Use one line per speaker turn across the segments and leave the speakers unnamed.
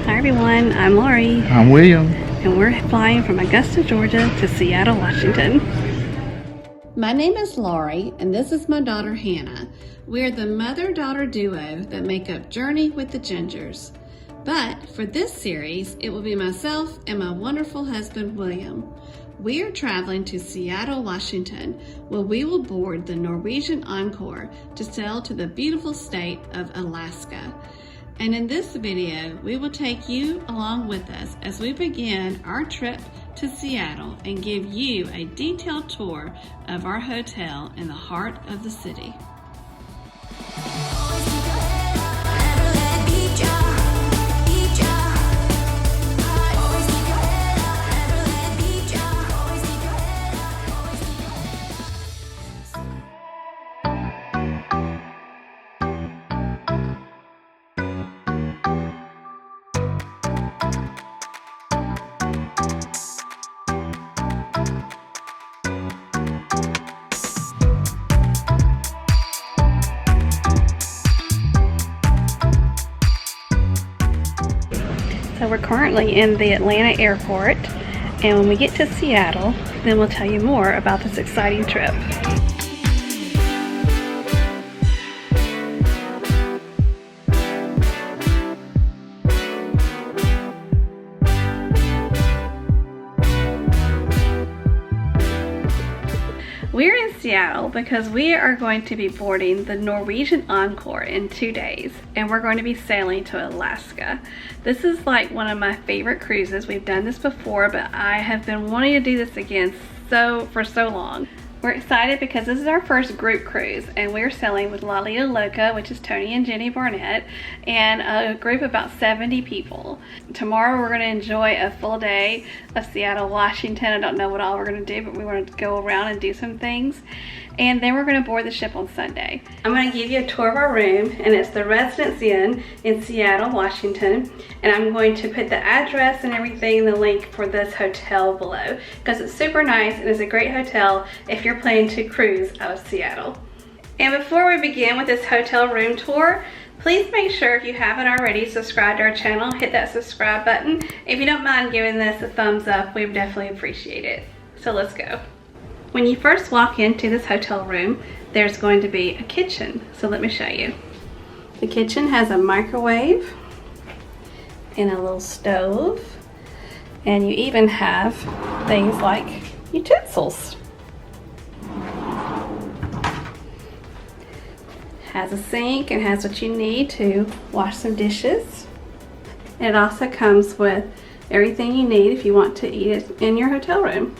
Hi everyone, I'm Laurie.
I'm William.
And we're flying from Augusta, Georgia to Seattle, Washington.
My name is Laurie, and this is my daughter Hannah. We're the mother-daughter duo that make up Journey with the Gingers. But for this series, it will be myself and my wonderful husband William. We are traveling to Seattle, Washington, where we will board the Norwegian Encore to sail to the beautiful state of Alaska. And in this video, we will take you along with us as we begin our trip to Seattle and give you a detailed tour of our hotel in the heart of the city.
So we're currently in the Atlanta airport, and when we get to Seattle, then we'll tell you more about this exciting trip. We're in Seattle because we are going to be boarding the Norwegian Encore in 2 days, and we're going to be sailing to Alaska. This is like one of my favorite cruises. We've done this before, but I have been wanting to do this again for so long. We're excited because this is our first group cruise, and we're sailing with Lido Loca, which is Tony and Jenny Barnett, and a group of about 70 people. Tomorrow we're going to enjoy a full day of Seattle, Washington. I don't know what all we're going to do, but we want to go around and do some things. And then we're going to board the ship on Sunday. I'm going to give you a tour of our room, and it's the Residence Inn in Seattle, Washington. And I'm going to put the address and everything in the link for this hotel below, because it's super nice and it's a great hotel if you're planning to cruise out of Seattle. And before we begin with this hotel room tour, please make sure, if you haven't already, subscribe to our channel. Hit that subscribe button. If you don't mind giving this a thumbs up, we would definitely appreciate it. So let's go. When you first walk into this hotel room, there's going to be a kitchen. So let me show you. The kitchen has a microwave and a little stove, and you even have things like utensils. Has a sink and has what you need to wash some dishes. And it also comes with everything you need if you want to eat it in your hotel room,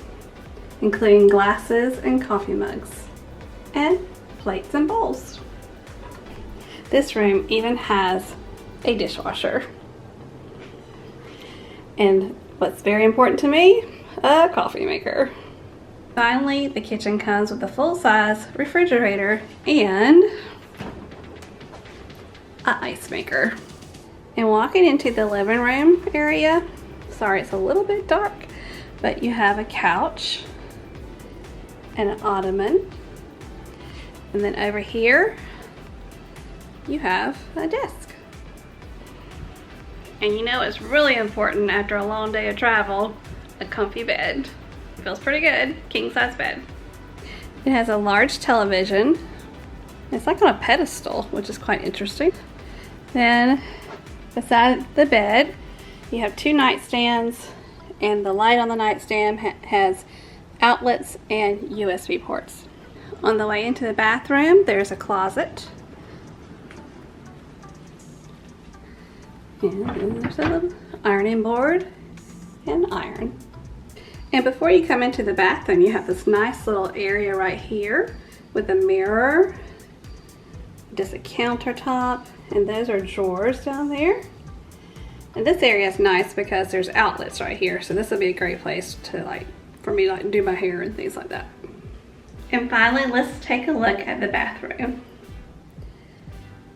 including glasses and coffee mugs, and plates and bowls. This room even has a dishwasher. And what's very important to me, a coffee maker. Finally, the kitchen comes with a full-size refrigerator and an ice maker. And walking into the living room area, sorry it's a little bit dark, but you have a couch and an ottoman, and then over here you have a desk. And you know it's really important after a long day of travel, a comfy bed. Feels pretty good, king size bed. It has a large television. It's like on a pedestal, which is quite interesting. Then beside the bed you have 2 nightstands, and the light on the nightstand has outlets and USB ports. On the way into the bathroom, there's a closet. And there's a little ironing board and iron. And before you come into the bathroom, you have this nice little area right here with a mirror, just a countertop, and those are drawers down there. And this area is nice because there's outlets right here, so this would be a great place to for me to do my hair and things like that. And finally, let's take a look at the bathroom.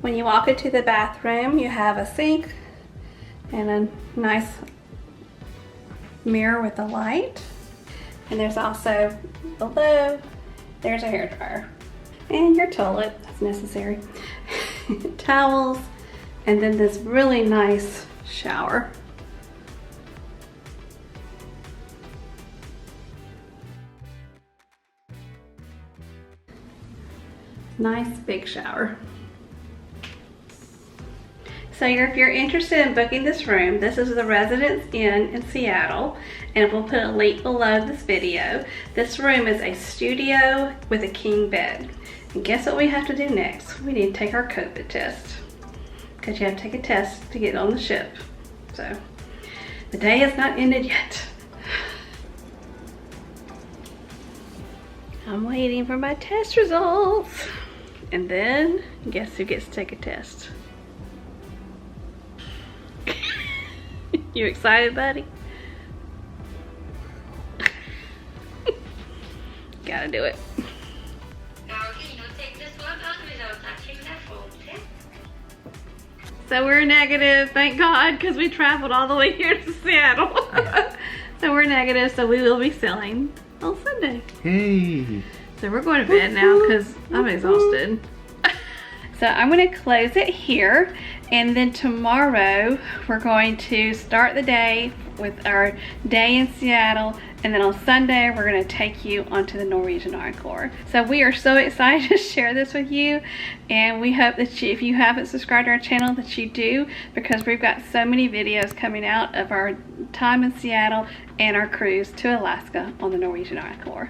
When you walk into the bathroom, you have a sink and a nice mirror with a light. And there's also below, there's a hairdryer. And your toilet, that's necessary. Towels, and then this really nice shower. Nice big shower. So if you're interested in booking this room, this is the Residence Inn in Seattle, and we'll put a link below this video. This room is a studio with a king bed. And guess what we have to do next? We need to take our COVID test, because you have to take a test to get on the ship. So the day has not ended yet. I'm waiting for my test results. And then, guess who gets to take a test? You excited, buddy? Gotta do it. So we're negative, thank God, because we traveled all the way here to Seattle. So we're negative, so we will be sailing on Sunday.
Hey.
So we're going to bed now because I'm exhausted. So I'm going to close it here, and then tomorrow we're going to start the day with our day in Seattle, and then on Sunday we're going to take you onto the Norwegian Encore. So we are so excited to share this with you, and we hope that if you haven't subscribed to our channel, that you do, because we've got so many videos coming out of our time in Seattle and our cruise to Alaska on the Norwegian Encore.